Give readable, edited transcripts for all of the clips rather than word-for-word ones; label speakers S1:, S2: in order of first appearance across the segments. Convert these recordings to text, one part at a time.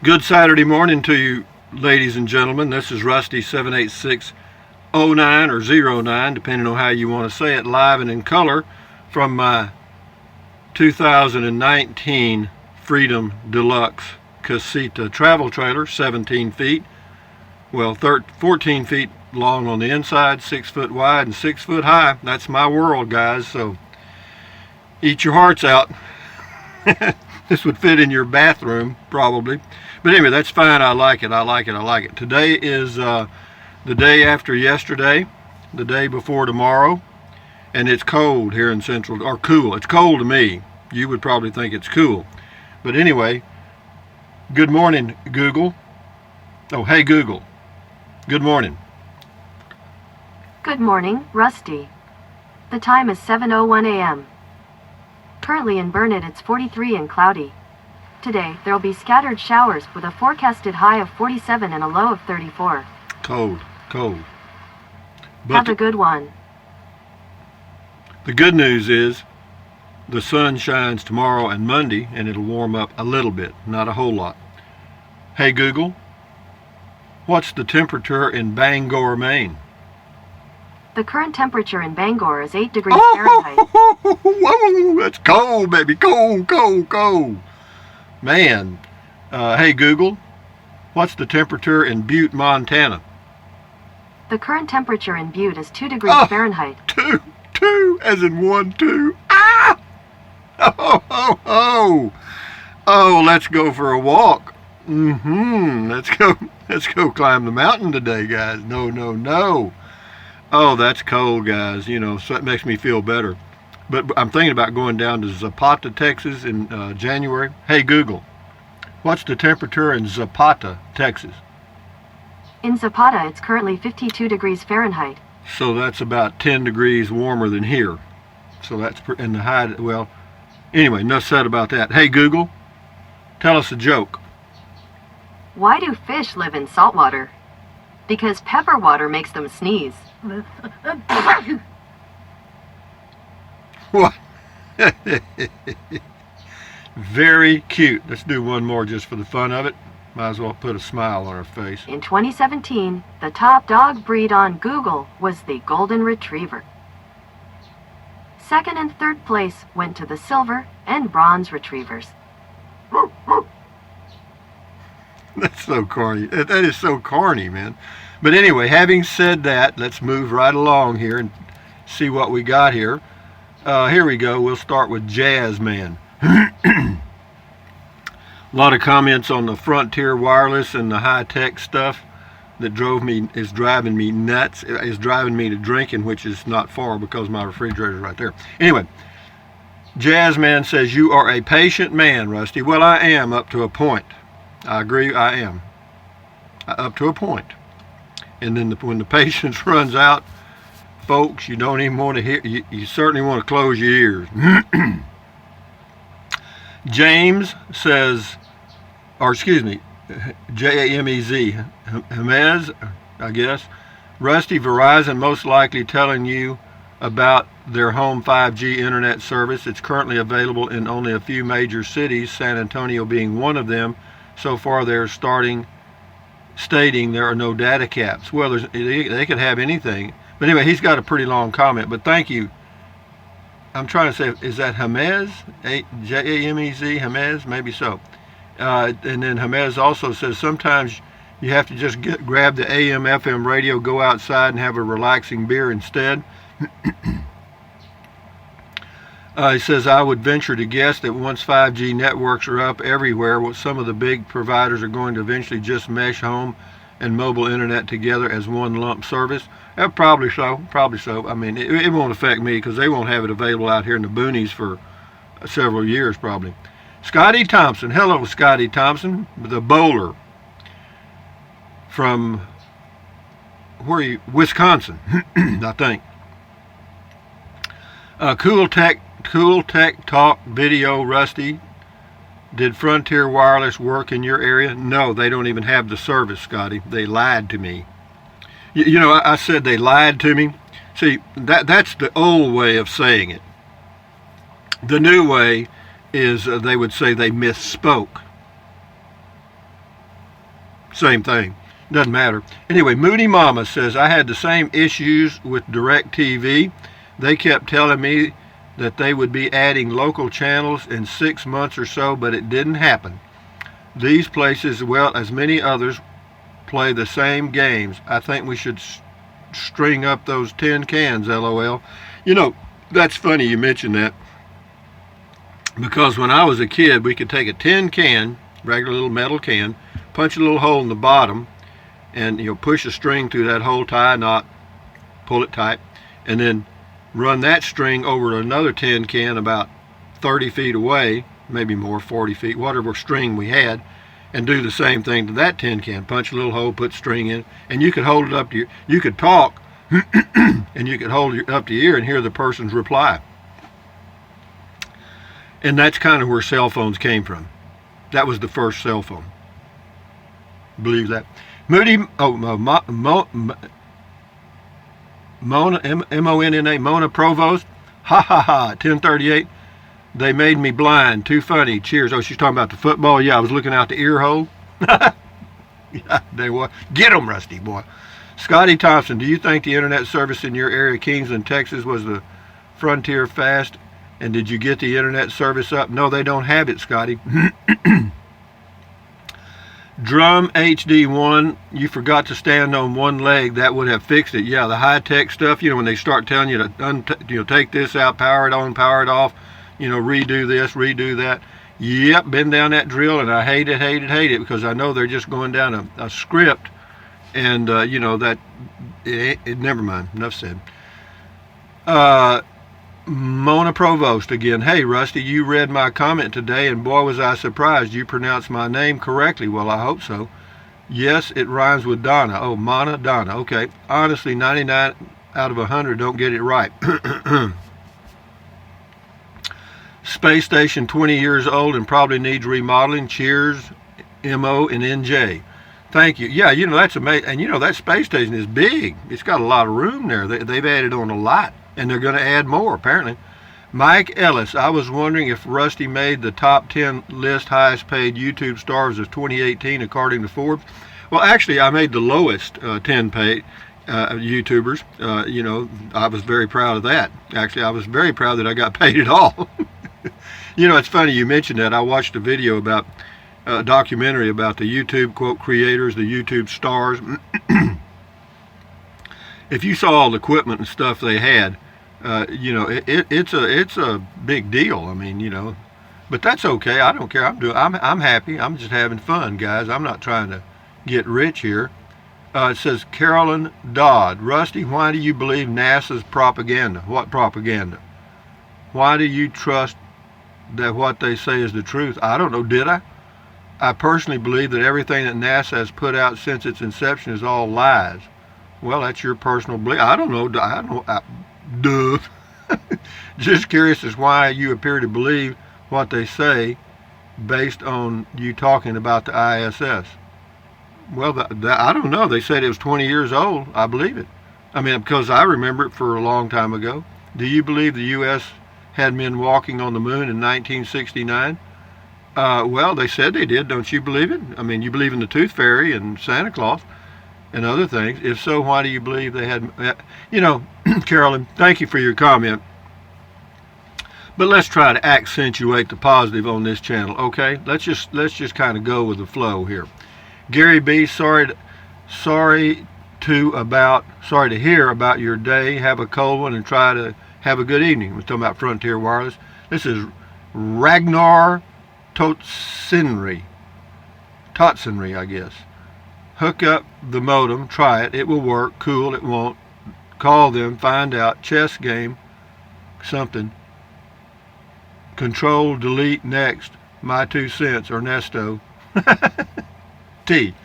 S1: Good Saturday morning to you, ladies and gentlemen. This is Rusty 78609 or 09, depending on how you want to say it, live and in color from my 2019 Freedom Deluxe Casita travel trailer, 17 feet, 14 feet long on the inside, 6 foot wide and 6 foot high. That's my world, guys, so eat your hearts out. This would fit in your bathroom, probably. But anyway, that's fine. I like it. Today is the day after yesterday, the day before tomorrow, and it's cold here in Central, or cool. It's cold to me. You would probably think it's cool. But anyway, good morning, Google. Oh, hey, Google. Good morning.
S2: Good morning, Rusty. The time is 7:01 a.m. Currently in Burnet, it's 43 and cloudy. Today, there will be scattered showers with a forecasted high of 47 and a low of 34.
S1: Cold. But
S2: Have a good one.
S1: The good news is the sun shines tomorrow and Monday, and it'll warm up a little bit, not a whole lot. Hey, Google, what's the temperature in Bangor, Maine?
S2: The current temperature in Bangor is 8 degrees Fahrenheit.
S1: Whoa, that's cold, baby. Cold. Man, hey, Google, what's the temperature in Butte, Montana?
S2: The current temperature in Butte is 2 degrees Fahrenheit.
S1: Two, as in 1, 2. Ah! Oh, let's go for a walk. Let's go climb the mountain today, guys. No. Oh, that's cold, guys. So that makes me feel better. But I'm thinking about going down to Zapata, Texas in January. Hey, Google, what's the temperature in Zapata, Texas?
S2: In Zapata, it's currently 52 degrees Fahrenheit.
S1: So that's about 10 degrees warmer than here. So that's in the high. Well, anyway, enough said about that. Hey, Google, tell us a joke.
S2: Why do fish live in salt water? Because pepper water makes them sneeze.
S1: What? Very cute. Let's do one more just for the fun of it. Might as well put a smile on her face.
S2: In 2017, the top dog breed on Google was the Golden Retriever. Second and third place went to the Silver and Bronze Retrievers.
S1: That's so corny. That is so corny, man. But anyway, having said that, let's move right along here and see what we got here. Here we go. We'll start with Jazzman. A lot of comments on the Frontier Wireless and the high-tech stuff that is driving me nuts. Is driving me to drinking, which is not far because my refrigerator is right there. Anyway, Jazzman says, you are a patient man, Rusty. Well, I am up to a point. I agree, I am. Up to a point. And then when the patience runs out, folks, you don't even want to hear. You certainly want to close your ears. James says, or excuse me, Jamez, Jamez, I guess. Rusty, Verizon most likely telling you about their home 5G internet service. It's currently available in only a few major cities, San Antonio being one of them. So far, they're stating there are no data caps. Well, they could have anything. But anyway, he's got a pretty long comment. But thank you. I'm trying to say, is that Jamez? Jamez? Jamez? Maybe so. And then Jamez also says sometimes you have to just grab the AM, FM radio, go outside and have a relaxing beer instead. He says, I would venture to guess that once 5G networks are up everywhere, some of the big providers are going to eventually just mesh home and mobile internet together as one lump service. Probably so. I mean, it won't affect me because they won't have it available out here in the boonies for several years probably. Scotty Thompson. Hello, Scotty Thompson, the bowler from Wisconsin, I think. Cool Tech Talk Video, Rusty. Did Frontier Wireless work in your area? No, they don't even have the service, Scotty. They lied to me. I said they lied to me. See, that's the old way of saying it. The new way is they would say they misspoke. Same thing. Doesn't matter. Anyway, Moody Mama says, I had the same issues with DirecTV. They kept telling me that they would be adding local channels in 6 months or so, but it didn't happen. These places, as well as many others, play the same games. I think we should string up those tin cans, LOL. You know, that's funny you mentioned that, because when I was a kid, we could take a tin can, regular little metal can, punch a little hole in the bottom, and push a string through that hole, tie a knot, pull it tight, and then run that string over another tin can about 30 feet away, maybe more, 40 feet, whatever string we had, and do the same thing to that tin can. Punch a little hole, put string in, and you could hold it up to you could talk, and you could hold it up to your ear and hear the person's reply. And that's kind of where cell phones came from. That was the first cell phone. Believe that. Moody, Mona, M-O-N-N-A, Mona Provost, ha ha ha, 1038. They made me blind, too funny, cheers. Oh, she's talking about the football. Yeah, I was looking out the ear hole. Yeah, they were. Get 'em, Rusty, boy. Scotty Thompson, do you think the internet service in your area, Kingsland, Texas, was the frontier fast? And did you get the internet service up? No, they don't have it, Scotty. Drum HD1, you forgot to stand on one leg. That would have fixed it. Yeah, the high-tech stuff, when they start telling you to take this out, power it on, power it off, redo this, redo that. Yep, been down that drill, and I hate it, because I know they're just going down a script, and, that, never mind, enough said. Mona Provost again. Hey, Rusty, you read my comment today, and boy, was I surprised. You pronounced my name correctly. Well, I hope so. Yes, it rhymes with Donna. Oh, Mana Donna. Okay. Honestly, 99 out of 100 don't get it right. Space Station, 20 years old and probably needs remodeling. Cheers, MO and NJ. Thank you. Yeah, that's amazing. And, that space station is big. It's got a lot of room there. They've added on a lot. And they're going to add more, apparently. Mike Ellis, I was wondering if Rusty made the top 10 list highest paid YouTube stars of 2018 according to Forbes. Well, actually, I made the lowest 10 paid YouTubers. I was very proud of that. Actually, I was very proud that I got paid at all. It's funny you mentioned that. I watched a video about a documentary about the YouTube, quote, creators, the YouTube stars. If you saw all the equipment and stuff they had, it's a big deal. I mean, but that's okay. I don't care. I'm happy. I'm just having fun, guys. I'm not trying to get rich here. It says Carolyn Dodd, Rusty, why do you believe NASA's propaganda? What propaganda? Why do you trust that what they say is the truth? I don't know. Did I? I personally believe that everything that NASA has put out since its inception is all lies. Well, that's your personal belief. I don't know. Duh. Just curious as why you appear to believe what they say based on you talking about the ISS. Well, I don't know. They said it was 20 years old. I believe it. I mean, because I remember it for a long time ago. Do you believe the U.S. had men walking on the moon in 1969? Well, they said they did. Don't you believe it? I mean, you believe in the Tooth Fairy and Santa Claus and other things. If so, why do you believe they had, Carolyn, thank you for your comment. But let's try to accentuate the positive on this channel, okay? Let's just kind of go with the flow here. Gary B, sorry to hear about your day. Have a cold one and try to have a good evening. We're talking about Frontier Wireless. This is Ragnar Totsenry, I guess. Hook up the modem, try it. It will work. Cool, it won't. Call them, find out. Chess game, something. Control, delete, next. My 2 cents, Ernesto. T.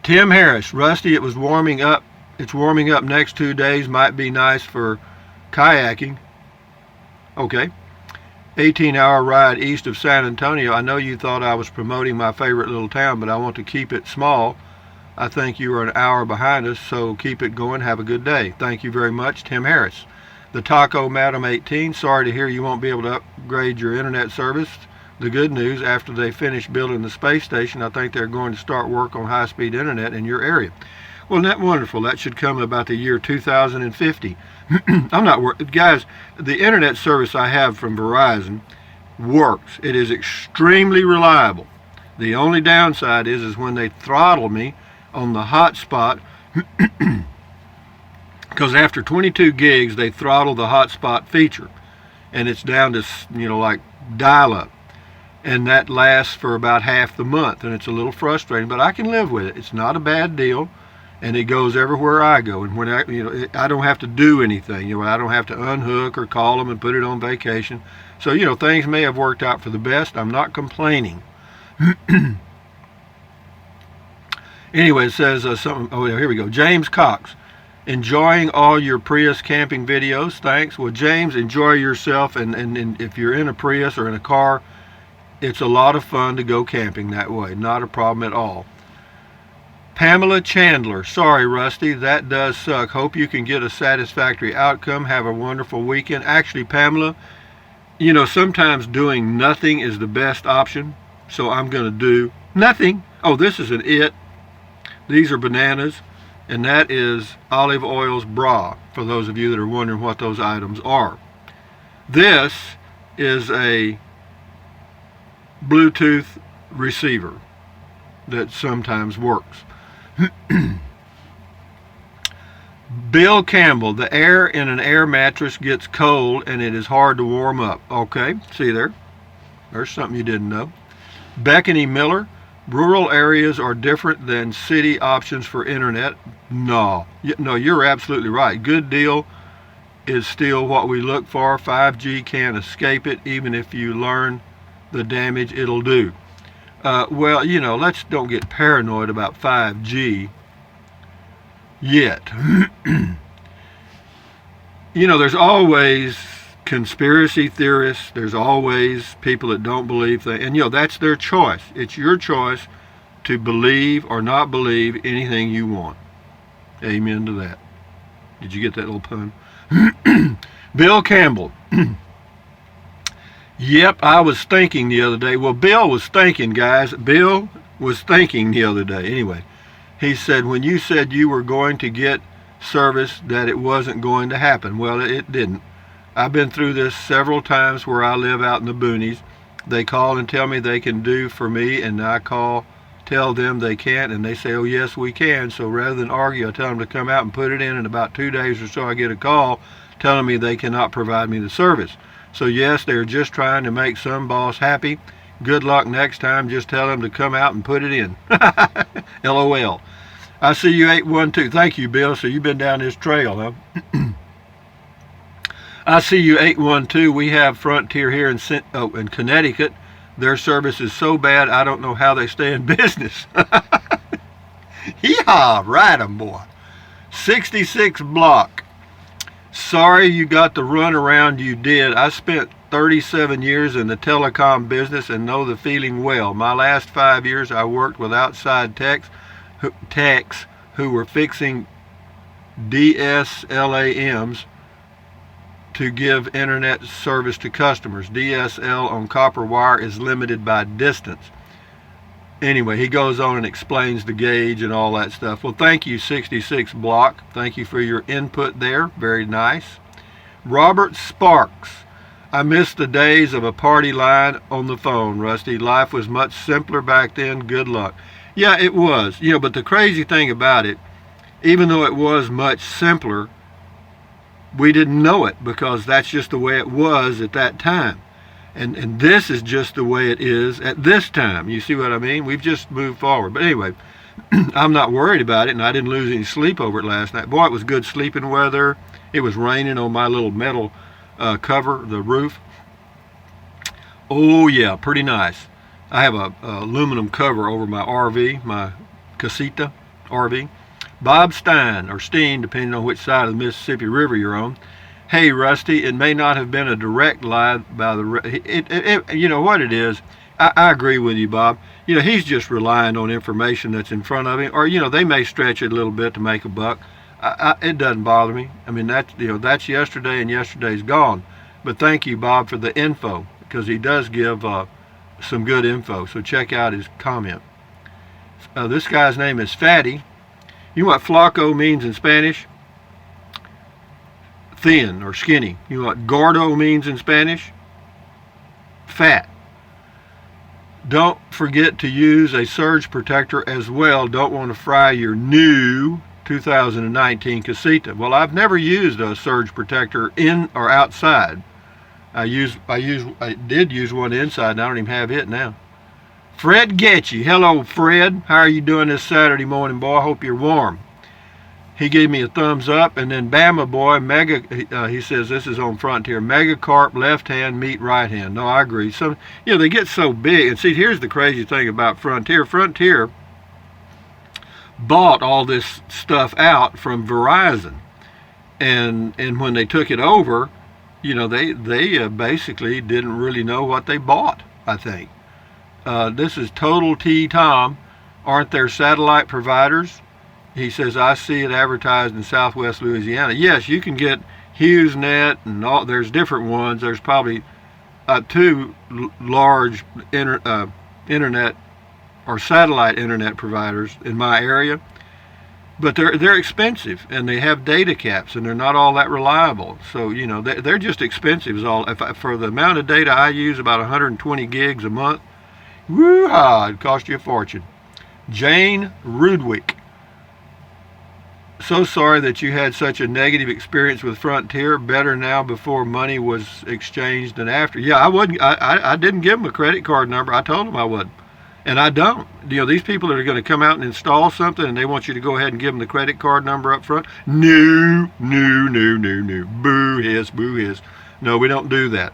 S1: Tim Harris, Rusty, it's warming up next 2 days. Might be nice for kayaking. Okay. 18-hour ride east of San Antonio. I know you thought I was promoting my favorite little town, but I want to keep it small. I think you are an hour behind us, so keep it going. Have a good day. Thank you very much, Tim Harris. The Taco Madam 18, sorry to hear you won't be able to upgrade your internet service. the good news, after they finish building the space station, I think they're going to start work on high-speed internet in your area. Well, isn't that wonderful? That should come about the year 2050. I'm not worried. Guys, the internet service I have from Verizon works. It is extremely reliable. The only downside is when they throttle me on the hotspot, because after 22 gigs, they throttle the hotspot feature, and it's down to, like dial-up. And that lasts for about half the month, and it's a little frustrating, but I can live with it. It's not a bad deal, and it goes everywhere I go. And when I don't have to do anything. I don't have to unhook or call them and put it on vacation. So, things may have worked out for the best. I'm not complaining. Anyway, it says something. Oh, here we go. James Cox. Enjoying all your Prius camping videos. Thanks. Well, James, enjoy yourself, and if you're in a Prius or in a car, it's a lot of fun to go camping that way. Not a problem at all. Pamela Chandler. Sorry, Rusty. That does suck. Hope you can get a satisfactory outcome. Have a wonderful weekend. Actually, Pamela, sometimes doing nothing is the best option. So I'm going to do nothing. Oh, this is an it. These are bananas. And that is Olive Oil's bra, for those of you that are wondering what those items are. This is a Bluetooth receiver that sometimes works. Bill Campbell, the air in an air mattress gets cold and it is hard to warm up. Okay, see there? There's something you didn't know. Beckany Miller, rural areas are different than city options for internet. No, you're absolutely right. Good deal is still what we look for. 5G can't escape it, even if you learn the damage it'll do. Well, let's don't get paranoid about 5G yet. There's always conspiracy theorists. There's always people that don't believe things. And, that's their choice. It's your choice to believe or not believe anything you want. Amen to that. Did you get that little pun? Bill Campbell. Yep, I was thinking the other day. Well, Bill was thinking, guys. Bill was thinking the other day. Anyway, he said, when you said you were going to get service, that it wasn't going to happen. Well, it didn't. I've been through this several times where I live out in the boonies. They call and tell me they can do for me, and I tell them they can't, and they say, oh, yes, we can. So rather than argue, I tell them to come out and put it in about 2 days or so I get a call telling me they cannot provide me the service. So yes, they're just trying to make some boss happy. Good luck next time. Just tell them to come out and put it in. LOL. I see you 812. Thank you, Bill. So you've been down this trail, huh? I see you 812. We have Frontier here in Connecticut. Their service is so bad, I don't know how they stay in business. Yeehaw, right 'em, boy. 66 block. Sorry you got the runaround you did. I spent 37 years in the telecom business and know the feeling well. My last 5 years I worked with outside techs who were fixing DSLAMs to give internet service to customers. DSL on copper wire is limited by distance. Anyway, he goes on and explains the gauge and all that stuff. Well, thank you, 66 block. Thank you for your input there. Very nice. Robert Sparks. I miss the days of a party line on the phone, Rusty. Life was much simpler back then. Good luck. Yeah, it was. But the crazy thing about it, even though it was much simpler, we didn't know it because that's just the way it was at that time. And this is just the way it is at this time. You see what I mean? We've just moved forward. But anyway, I'm not worried about it, and I didn't lose any sleep over it last night. Boy, it was good sleeping weather. It was raining on my little metal cover, the roof. Oh, yeah, pretty nice. I have a aluminum cover over my RV, my Casita RV. Bob Stein, or Steen, depending on which side of the Mississippi River you're on. Hey, Rusty, it may not have been a direct lie by the... you know what it is? I agree with you, Bob. He's just relying on information that's in front of him. Or, they may stretch it a little bit to make a buck. It doesn't bother me. I mean, that's yesterday, and yesterday's gone. But thank you, Bob, for the info, because he does give some good info. So check out his comment. This guy's name is Fatty. You know what flaco means in Spanish? Thin or skinny. You know what gordo means in Spanish? Fat. Don't forget to use a surge protector as well. Don't want to fry your new 2019 Casita. Well, I've never used a surge protector in or outside. I did use one inside, and I don't even have it now. Fred Getchy. Hello, Fred. How are you doing this Saturday morning, boy? I hope you're warm. He gave me a thumbs up, and then Bama Boy, he says this is on Frontier. Megacarp, left hand, meat, right hand. No, I agree. So, they get so big. And see, here's the crazy thing about Frontier. Frontier bought all this stuff out from Verizon. And when they took it over, they basically didn't really know what they bought, I think. This is Total T Tom. Aren't there satellite providers? He says, I see it advertised in Southwest Louisiana. Yes, you can get HughesNet and all. There's different ones. There's probably two large internet or satellite internet providers in my area, but they're expensive and they have data caps and they're not all that reliable. So they're just expensive. For the amount of data I use, about 120 gigs a month. Woo-ha! It cost you a fortune. Jane Rudwick. So sorry that you had such a negative experience with Frontier. Better now before money was exchanged than after. Yeah, I wouldn't. I didn't give them a credit card number. I told them I wouldn't, and I don't. These people that are going to come out and install something, and they want you to go ahead and give them the credit card number up front. No. Boo hiss, boo hiss. No, we don't do that.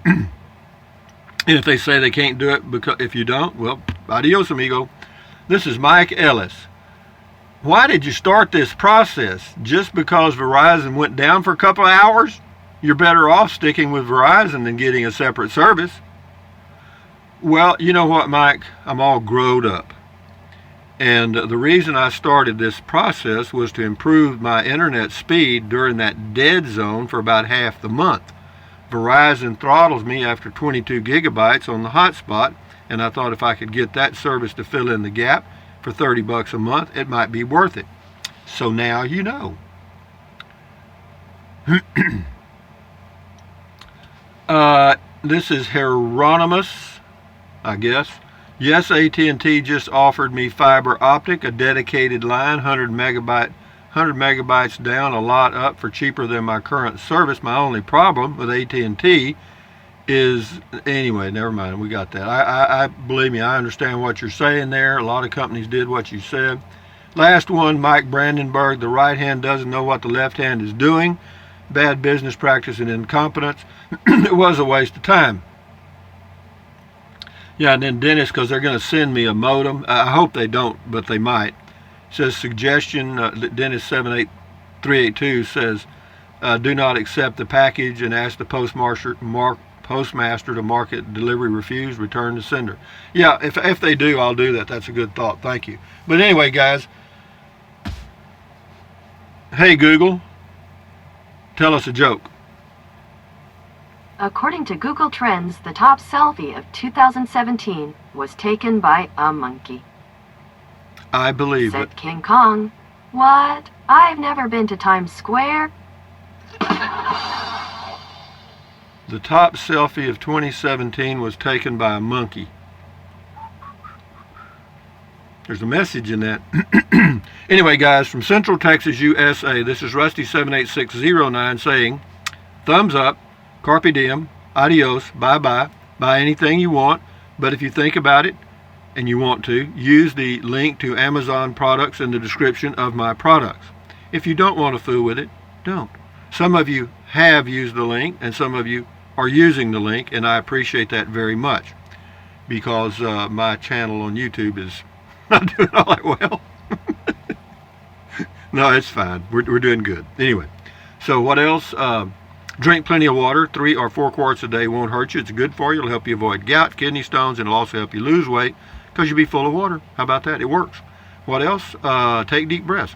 S1: And if they say they can't do it because if you don't, well, adios, amigo. This is Mike Ellis. Why did you start this process? Just because Verizon went down for a couple of hours? You're better off sticking with Verizon than getting a separate service. Well, you know what, Mike? I'm all growed up. And the reason I started this process was to improve my internet speed during that dead zone for about half the month. Verizon throttles me after 22 gigabytes on the hotspot, and I thought if I could get that service to fill in the gap, for $30 a month, it might be worth it. So now you know. This is Hieronymus, I guess. Yes, AT&T just offered me fiber optic, a dedicated line, 100 megabytes down, a lot up for cheaper than my current service. My only problem with AT&T is, anyway, never mind, we got that. I believe me, I understand what you're saying there. A lot of companies did what you said. Last one, Mike Brandenburg. The right hand doesn't know what the left hand is doing. Bad business practice and incompetence. It was a waste of time. Yeah, and then Dennis, because they're going to send me a modem. I hope they don't, but they might. Says suggestion, Dennis 78382 says, do not accept the package and ask the postmaster to mark it, delivery refused, return to sender. Yeah, if they do, I'll do that. That's a good thought. Thank you. But anyway, guys, hey Google, tell us a joke.
S2: According to Google Trends, the top selfie of 2017 was taken by a monkey.
S1: I believe
S2: Said
S1: it.
S2: King Kong. What? I've never been to Times Square.
S1: The top selfie of 2017 was taken by a monkey. There's a message in that. Anyway, guys, from Central Texas, USA, this is Rusty78609 saying, thumbs up, carpe diem, adios, bye-bye, buy anything you want, but if you think about it and you want to, use the link to Amazon products in the description of my products. If you don't want to fool with it, don't. Some of you have used the link, and some of you are using the link, and I appreciate that very much because my channel on YouTube is not doing all that well. No, it's fine. We're doing good. Anyway, so what else? Drink plenty of water. 3 or 4 quarts a day won't hurt you. It's good for you. It'll help you avoid gout, kidney stones, and it'll also help you lose weight because you'll be full of water. How about that? It works. What else? Take deep breaths.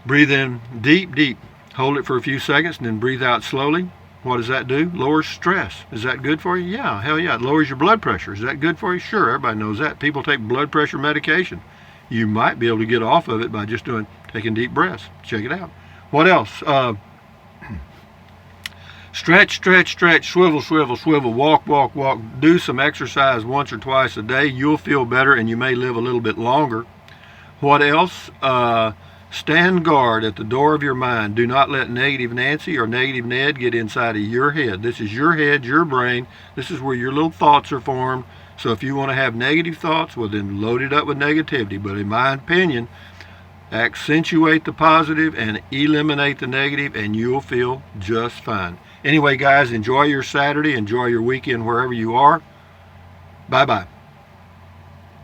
S1: Breathe in deep, deep. Hold it for a few seconds and then breathe out slowly. What does that do? Lowers stress. Is that good for you? Yeah, hell yeah. It lowers your blood pressure. Is that good for you? Sure, everybody knows that. People take blood pressure medication. You might be able to get off of it by just taking deep breaths. Check it out. What else? Stretch, stretch, stretch, swivel, swivel, swivel, walk, walk, walk. Do some exercise once or twice a day. You'll feel better and you may live a little bit longer. What else? Stand guard at the door of your mind. Do not let negative Nancy or negative Ned get inside of your head. This is your head, your brain. This is where your little thoughts are formed. So if you want to have negative thoughts, well then load it up with negativity. But in my opinion, accentuate the positive and eliminate the negative and you'll feel just fine. Anyway, guys, enjoy your Saturday. Enjoy your weekend wherever you are. Bye-bye.